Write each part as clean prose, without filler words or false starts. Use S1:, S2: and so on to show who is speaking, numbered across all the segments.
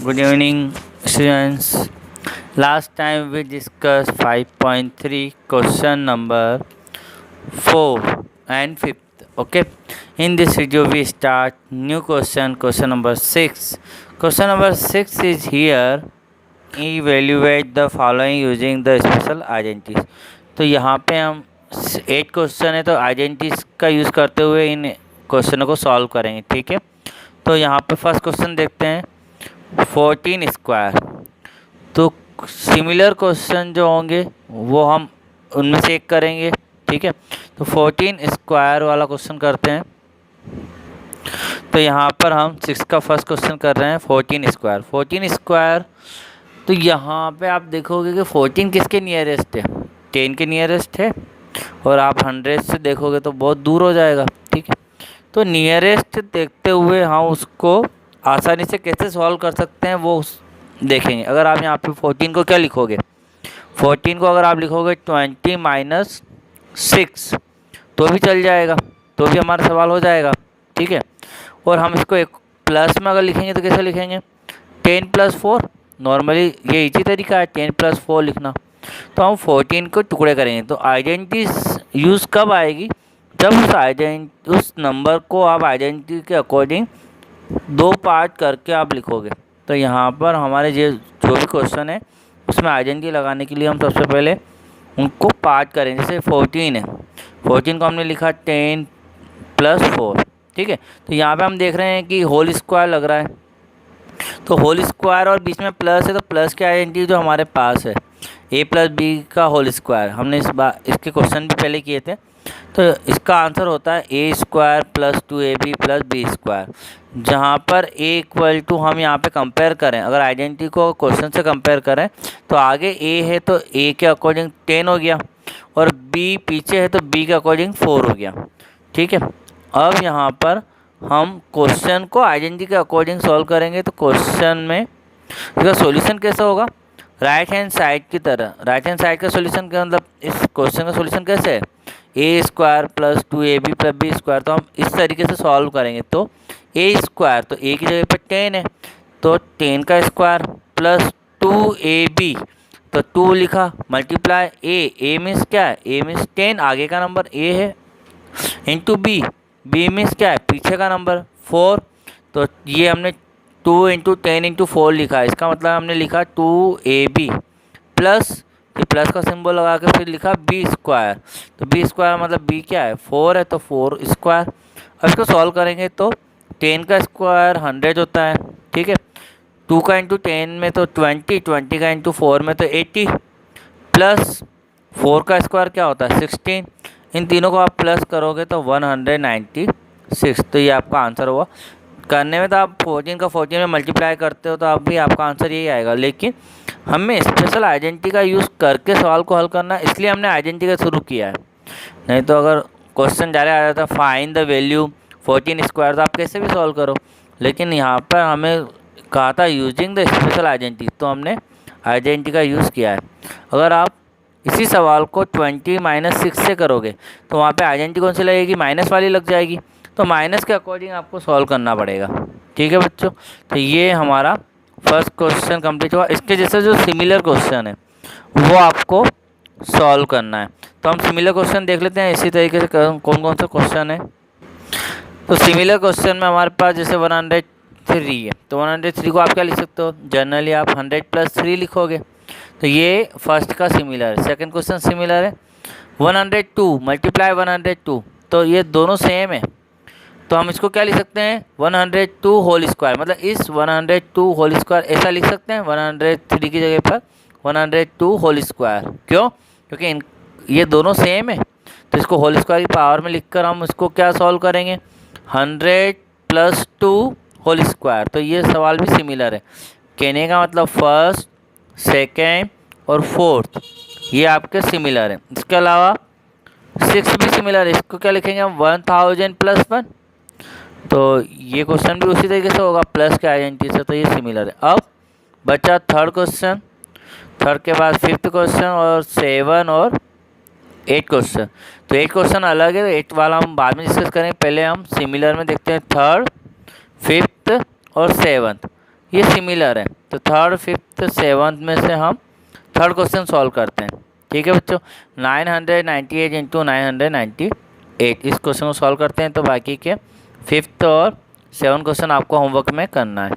S1: Good evening, students. Last time we discussed 5.3 question number 4 and 5th. Okay. In this video we start new question number 6. Question number 6 is here. Evaluate the following using the special identities. तो यहाँ पे हम 8 question है तो identities का use करते हुए इन क्वेश्चनों को सॉल्व करेंगे। ठीक है, तो यहाँ पे फर्स्ट क्वेश्चन देखते हैं 14 स्क्वायर। तो सिमिलर क्वेश्चन जो होंगे वो हम उनमें से एक करेंगे। ठीक है, तो 14 स्क्वायर वाला क्वेश्चन करते हैं। तो यहाँ पर हम 6 का फर्स्ट क्वेश्चन कर रहे हैं 14 स्क्वायर। 14 स्क्वायर तो यहाँ पे आप देखोगे कि 14 किसके नियरेस्ट है, 10 के नियरेस्ट है, और आप 100 से देखोगे तो बहुत दूर हो जाएगा। ठीक है, तो नियरेस्ट देखते हुए हम उसको आसानी से कैसे सॉल्व कर सकते हैं वो देखेंगे। अगर आप यहाँ पे 14 को क्या लिखोगे, 14 को अगर आप लिखोगे 20 - 6 तो भी चल जाएगा, तो भी हमारा सवाल हो जाएगा। ठीक है, और हम इसको एक प्लस में अगर लिखेंगे तो कैसे लिखेंगे, 10 + 4। नॉर्मली ये इजी तरीका है 10 + 4 लिखना। तो हम 14 को टुकड़े करेंगे। तो आइडेंटिटीज यूज़ कब आएगी, जब उस नंबर को आप आइडेंटिटी के अकॉर्डिंग 2 पार्ट करके आप लिखोगे। तो यहाँ पर हमारे जो भी क्वेश्चन है उसमें आइडेंटिटी लगाने के लिए हम सबसे पहले उनको पार्ट करेंगे। जैसे 14 है, 14 को हमने लिखा 10 + 4। ठीक है, तो यहाँ पे हम देख रहे हैं कि होल स्क्वायर लग रहा है, तो होल स्क्वायर और बीच में प्लस है, तो प्लस की आइडेंटिटी जो हमारे पास है a + b का होल स्क्वायर, हमने इसके क्वेश्चन भी पहले किए थे। तो इसका आंसर होता है a² + 2ab + b²। जहाँ पर a = हम यहाँ पे कंपेयर करें, अगर आइडेंटिटी को क्वेश्चन से कंपेयर करें तो आगे a है तो a के अकॉर्डिंग 10 हो गया, और b पीछे है तो b के अकॉर्डिंग 4 हो गया। ठीक है, अब यहाँ पर हम क्वेश्चन को आइडेंटिटी के अकॉर्डिंग सॉल्व करेंगे। तो क्वेश्चन में इसका सॉल्यूशन कैसा होगा, राइट हैंड साइड की तरह। राइट हैंड साइड का सॉल्यूशन का मतलब इस क्वेश्चन का सॉल्यूशन कैसे है, a² + 2ab + b²। तो हम इस तरीके से सॉल्व करेंगे। तो a² तो a की जगह पर 10 है, तो 10 का स्क्वायर प्लस 2ab, तो 2 लिखा मल्टीप्लाई a मीन्स क्या है, a मीन्स 10, आगे का नंबर a है, इंटू b मीन्स क्या है, पीछे का नंबर 4। तो ये हमने 2 × 10 × 4 लिखा है, इसका मतलब हमने लिखा 2ab प्लस ये प्लस का सिंबल लगा के फिर लिखा b²। तो b² मतलब b क्या है, 4 है, तो 4²। अब इसको सॉल्व करेंगे तो 10 का स्क्वायर 100 होता है। ठीक है, 2 का × 10 में तो 20, 20 का × 4 में तो 80, प्लस 4 का स्क्वायर क्या होता है 16। इन तीनों को आप प्लस करोगे तो 196। तो ये आपका आंसर हुआ। करने में तो आप 14 का 14 में मल्टीप्लाई करते हो तो आप भी आपका आंसर यही आएगा, लेकिन हमें स्पेशल आइडेंटिटी का यूज़ करके सवाल को हल करना, इसलिए हमने आइडेंटिटी का शुरू किया है। नहीं तो अगर क्वेश्चन डायरेक्ट आ जाता फाइंड द वैल्यू 14 स्क्वायर, तो आप कैसे भी सॉल्व करो, लेकिन यहाँ पर हमें कहा था यूजिंग द स्पेशल आइडेंटिटी, तो हमने आइडेंटिटी का यूज़ किया है। अगर आप इसी सवाल को 20 - 6 से करोगे तो वहाँ पे आइडेंटिटी कौन सी लगेगी, माइनस वाली लग जाएगी, तो माइनस के अकॉर्डिंग आपको सॉल्व करना पड़ेगा। ठीक है बच्चों, तो ये हमारा फर्स्ट क्वेश्चन कंप्लीट हुआ। इसके जैसे जो सिमिलर क्वेश्चन है वो आपको सॉल्व करना है। तो हम सिमिलर क्वेश्चन देख लेते हैं इसी तरीके से कौन कौन सा क्वेश्चन है। तो सिमिलर क्वेश्चन में हमारे पास जैसे 103 है, तो 103 को आप क्या लिख सकते हो, जनरली आप 100 + 3 लिखोगे। तो ये फर्स्ट का सिमिलर है। सेकंड क्वेश्चन सिमिलर है 102 × 102, तो ये दोनों सेम है, तो हम इसको क्या लिख सकते हैं 102 होल स्क्वायर, मतलब इस 102 होल स्क्वायर ऐसा लिख सकते हैं 103 की जगह पर 102 होल स्क्वायर। क्यों, क्योंकि ये दोनों सेम है, तो इसको होल स्क्वायर की पावर में लिखकर हम इसको क्या सॉल्व करेंगे 100 + 2 होल स्क्वायर। तो ये सवाल भी सिमिलर है। कहने का मतलब फर्स्ट, सेकेंड और फोर्थ ये आपके सिमिलर है। इसके अलावा 6 भी सिमिलर है, इसको क्या लिखेंगे हम 1000 + 1। तो ये क्वेश्चन भी उसी तरीके से होगा प्लस के आइडेंटिटी से, तो ये सिमिलर है। अब बचा थर्ड क्वेश्चन, थर्ड के बाद फिफ्थ क्वेश्चन और 7 और 8 क्वेश्चन। तो 8 क्वेश्चन अलग है, 8 वाला हम बाद में डिस्कस करेंगे। पहले हम सिमिलर में देखते हैं थर्ड, फिफ्थ और 7th। ये सिमिलर है। तो थर्ड, फिफ्थ, सेवन्थ में से हम थर्ड क्वेश्चन सॉल्व करते हैं। ठीक है बच्चों, 998 इंटू 998 इस क्वेश्चन को सॉल्व करते हैं। तो बाकी के फिफ्थ और सेवन क्वेश्चन आपको होमवर्क में करना है।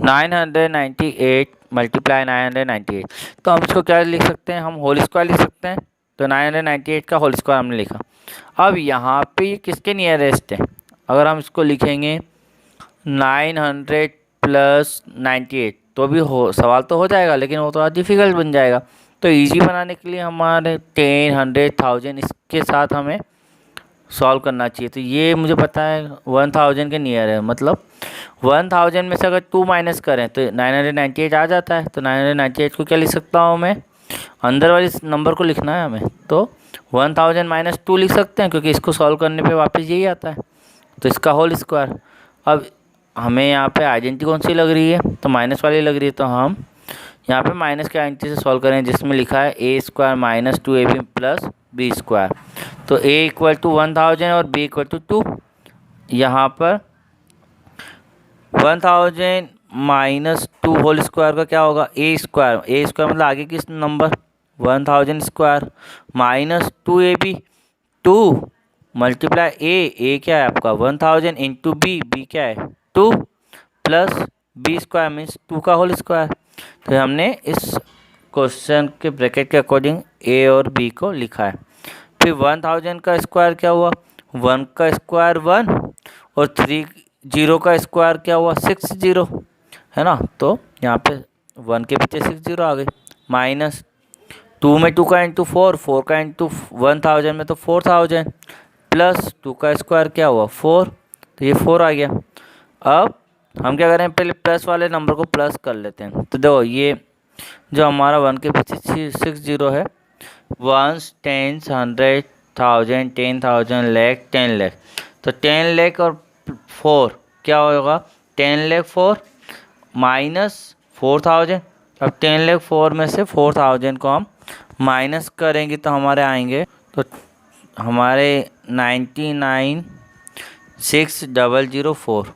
S1: 998 मल्टीप्लाई 998, तो हम इसको क्या लिख सकते हैं, हम होल स्क्वायर लिख सकते हैं। तो 998 का होल स्क्वायर हमने लिखा। अब यहाँ पे ये किसके नियरेस्ट है, अगर हम इसको लिखेंगे 900 प्लस 98 तो भी सवाल तो हो जाएगा, लेकिन वो थोड़ा डिफिकल्ट बन जाएगा। तो इजी बनाने के लिए हमारे 10, 100, 1000 इसके साथ हमें सॉल्व करना चाहिए। तो ये मुझे पता है 1000 के नियर है, मतलब 1000 में से अगर 2 माइनस करें तो 998 आ जाता है। तो 998 को क्या लिख सकता हूँ मैं, अंदर वाले नंबर को लिखना है हमें, तो 1000 माइनस 2 लिख सकते हैं, क्योंकि इसको सॉल्व करने पे वापस यही आता है। तो इसका होल स्क्वायर। अब हमें यहाँ पे आइडेंटिटी कौन सी लग रही है, तो माइनस वाली लग रही है। तो हम यहाँ पे माइनस के आइडेंटिटी से सॉल्व करें, जिसमें लिखा है A square minus 2ab plus B square. तो a इक्वल टू 1000 और b इक्वल टू 2। यहाँ पर 1000 माइनस 2 होल स्क्वायर का क्या होगा, a स्क्वायर मतलब आगे किस number 1000 square minus 2ab, 2 multiply a क्या है आपका 1000 इंटू b क्या है 2 प्लस b स्क्वायर मीन्स 2 का होल स्क्वायर। तो हमने इस क्वेश्चन के ब्रैकेट के अकॉर्डिंग a और b को लिखा है। फिर 1000 का स्क्वायर क्या हुआ, 1 का स्क्वायर 1 और 30 का स्क्वायर क्या हुआ 60, है ना। तो यहाँ पे 1 के पीछे 60 आ गई, माइनस 2 में 2 का इंटू 4, 4 का इंटू 1000 में तो 4000 प्लस 2 का स्क्वायर क्या हुआ 4, तो ये 4 आ गया। अब हम क्या करें, पहले प्लस वाले नंबर को प्लस कर लेते हैं। तो देखो ये जो हमारा 1 के पीछे 60 है, 1, 10, 100, 1000, 10,000, लाख, 10 लाख। तो 10 लाख और 4 क्या होगा, 10 लाख 4 माइनस 4000। अब 10 लाख 4 में से 4000 को हम माइनस करेंगे तो हमारे आएंगे, तो हमारे 99,604।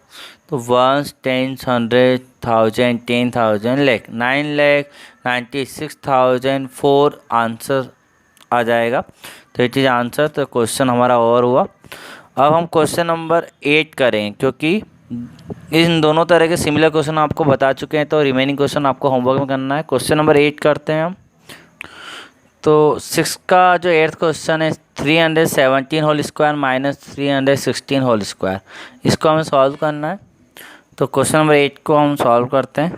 S1: तो 1, 10, 100, 1000, 10,000, लाख, 9,96,004 आंसर आ जाएगा। तो इट इज़ आंसर। तो क्वेश्चन हमारा और हुआ। अब हम क्वेश्चन नंबर 8 करें, क्योंकि इन दोनों तरह के सिमिलर क्वेश्चन आपको बता चुके हैं, तो रिमेनिंग क्वेश्चन आपको होमवर्क में करना है। क्वेश्चन नंबर 8 करते हैं हम। तो 6 का जो 8th क्वेश्चन है, 317 whole square minus 316 whole square, इसको हमें सॉल्व करना है। तो क्वेश्चन नंबर 8 को हम सॉल्व करते हैं।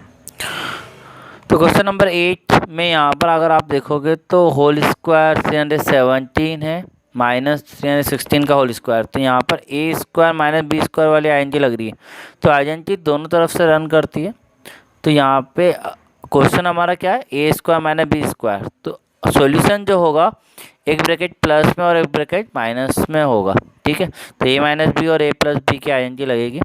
S1: तो क्वेश्चन नंबर 8 में यहाँ पर अगर आप देखोगे तो होल स्क्वायर 317 है माइनस 316 का होल स्क्वायर। तो यहाँ पर a square minus B square वाली आइडेंटिटी लग रही है। तो आइडेंटिटी दोनों तरफ से रन करती है। तो यहाँ पे क्वेश्चन हमारा क्या है, a square minus B square. तो सॉल्यूशन जो होगा एक ब्रैकेट प्लस में और एक ब्रैकेट माइनस में होगा, ठीक है। तो a माइनस बी और a प्लस बी की आइडेंटिटी लगेगी।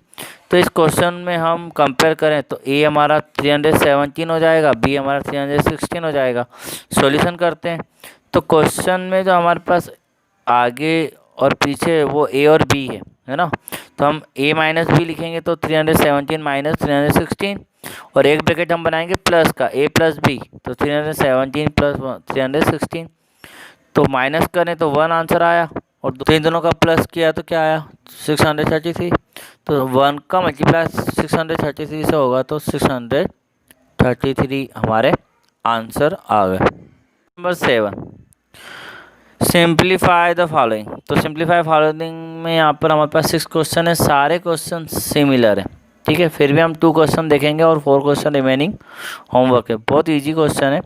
S1: तो इस क्वेश्चन में हम कंपेयर करें तो a हमारा 317 हो जाएगा, b हमारा 316 हो जाएगा। सॉल्यूशन करते हैं तो क्वेश्चन में जो हमारे पास आगे और पीछे वो a और b है ना। तो हम a माइनस बी लिखेंगे तो 317 माइनस 316 और एक ब्रैकेट हम बनाएंगे प्लस का a प्लस बी, तो 317 प्लस 316। तो माइनस करें तो 1 आंसर आया और दोनों का प्लस किया तो क्या आया 633। तो 1 का मल्टीप्लाई 633 से होगा तो 633 हमारे आंसर आ गए। Number 7, simplify the following. तो सिंप्लीफाई फॉलोइंग में यहाँ पर हमारे पास 6 क्वेश्चन है, सारे क्वेश्चन सिमिलर है, ठीक है। फिर भी हम 2 क्वेश्चन देखेंगे और 4 क्वेश्चन रिमेनिंग होमवर्क है। बहुत इजी क्वेश्चन है।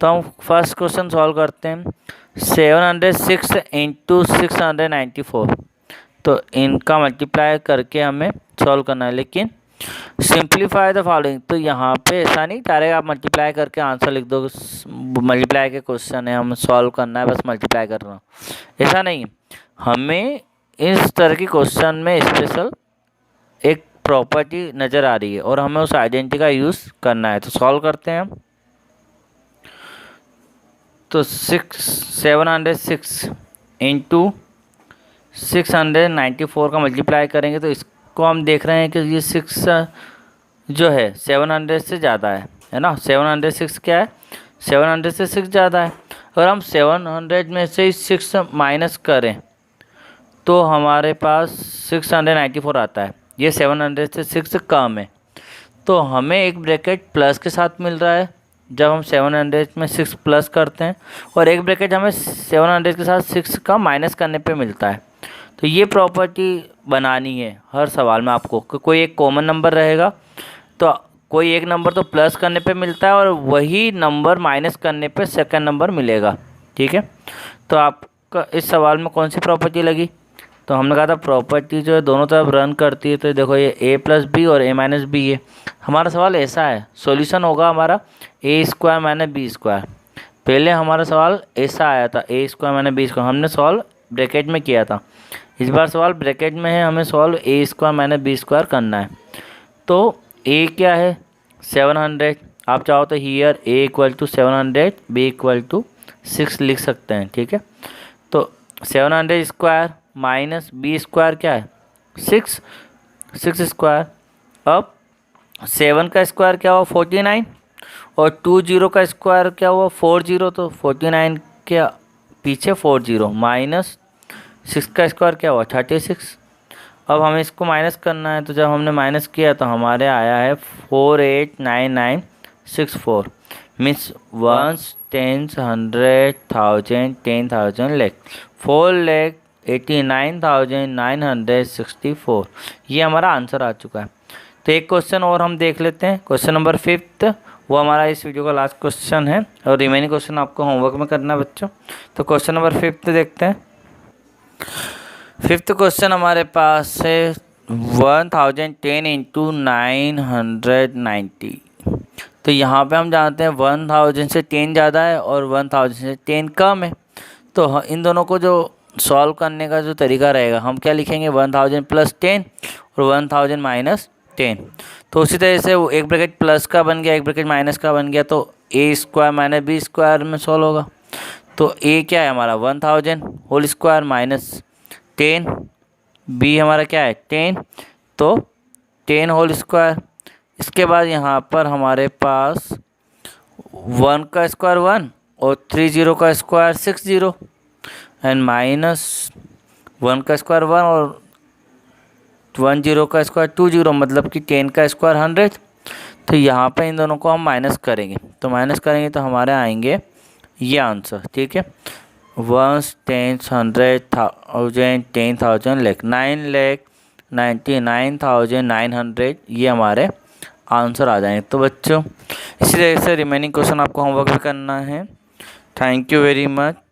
S1: तो हम फर्स्ट क्वेश्चन सॉल्व करते हैं। 706 इंटू 694, तो इनका मल्टीप्लाई करके हमें सॉल्व करना है। लेकिन सिंप्लीफाई द फॉलोइंग, तो यहाँ पे ऐसा नहीं डायरेक्ट आप मल्टीप्लाई करके आंसर लिख दो। मल्टीप्लाई के क्वेश्चन है, हमें सॉल्व करना है, बस मल्टीप्लाई करना, ऐसा नहीं। हमें इस तरह की क्वेश्चन में स्पेशल एक प्रॉपर्टी नज़र आ रही है और हमें उस आइडेंटिटी का यूज़ करना है। तो सॉल्व करते हैं हम। तो 706 इंटू 694 का मल्टीप्लाई करेंगे तो इसको हम देख रहे हैं कि ये 6 जो है 700 से ज़्यादा है ना। 706 क्या है, 700 से 6 ज़्यादा है। अगर हम 700 में से 6 माइनस करें तो हमारे पास 694 आता है। ये 700 से 6 कम है, तो हमें एक ब्रैकेट प्लस के साथ मिल रहा है जब हम 700 में 6 प्लस करते हैं, और एक ब्रैकेट हमें 700 के साथ 6 का माइनस करने पे मिलता है। तो ये प्रॉपर्टी बनानी है हर सवाल में आपको कि कोई एक कॉमन नंबर रहेगा, तो कोई एक नंबर तो प्लस करने पे मिलता है और वही नंबर माइनस करने पे सेकंड नंबर मिलेगा। ठीक है, तो आपका इस सवाल में कौन सी प्रॉपर्टी लगी, तो हमने कहा था प्रॉपर्टी जो है दोनों तरफ रन करती है। तो देखो ये a प्लस बी और a माइनस बी है। हमारा सवाल ऐसा है, सॉल्यूशन होगा हमारा a square minus B square. पहले हमारा सवाल ऐसा आया था a square minus B square, हमने सॉल्व ब्रैकेट में किया था। इस बार सवाल ब्रैकेट में है, हमें solve a square minus B square करना है। तो a क्या है 700, आप चाहो तो here a equal to 700 b equal to 6 लिख सकते हैं। ठीक है, तो 700 स्क्वायर माइनस बी स्क्वायर क्या है 6 स्क्वायर। अब 7 का स्क्वायर क्या हुआ 49, और 20 का स्क्वायर क्या हुआ 40, तो 49 के पीछे 40 माइनस 6 का स्क्वायर क्या हुआ 36। अब हमें इसको माइनस करना है, तो जब हमने माइनस किया तो हमारे आया है 489964 मीन्स 1 10 100 1000 10,000 लाख 4,89,964। ये हमारा आंसर आ चुका है। तो एक क्वेश्चन और हम देख लेते हैं, क्वेश्चन नंबर 5, वो हमारा इस वीडियो का लास्ट क्वेश्चन है और रिमेनिंग क्वेश्चन आपको होमवर्क में करना है बच्चों। तो क्वेश्चन नंबर 5 देखते हैं। 5th क्वेश्चन हमारे पास है 1010 इंटू 990। तो यहाँ पे हम जानते हैं 1000 से 10 ज़्यादा है और 1000 से 10 कम है। तो इन दोनों को जो सॉल्व करने का जो तरीका रहेगा, हम क्या लिखेंगे 1000 प्लस 10 और 1000 माइनस 10। तो उसी तरह से वो एक ब्रैकेट प्लस का बन गया, एक ब्रैकेट माइनस का बन गया, तो a square minus B square में सॉल्व होगा। तो a क्या है हमारा 1000 होल स्क्वायर माइनस 10, b हमारा क्या है 10, तो 10 होल स्क्वायर। इसके बाद यहाँ पर हमारे पास 1 का स्क्वायर 1 और 30 का स्क्वायर 60 एंड माइनस 1 का स्क्वायर 1 और 10 का स्क्वायर 20, मतलब कि 10 का स्क्वायर 100। तो यहाँ पे इन दोनों को हम माइनस करेंगे, तो माइनस करेंगे तो हमारे आएंगे ये आंसर। ठीक है, 1 10 100 1000 10,000 लाख 9,99,900, ये हमारे आंसर आ जाएंगे। तो बच्चों इसी तरह से रिमेनिंग क्वेश्चन आपको होमवर्क भी करना है। Thank you very much.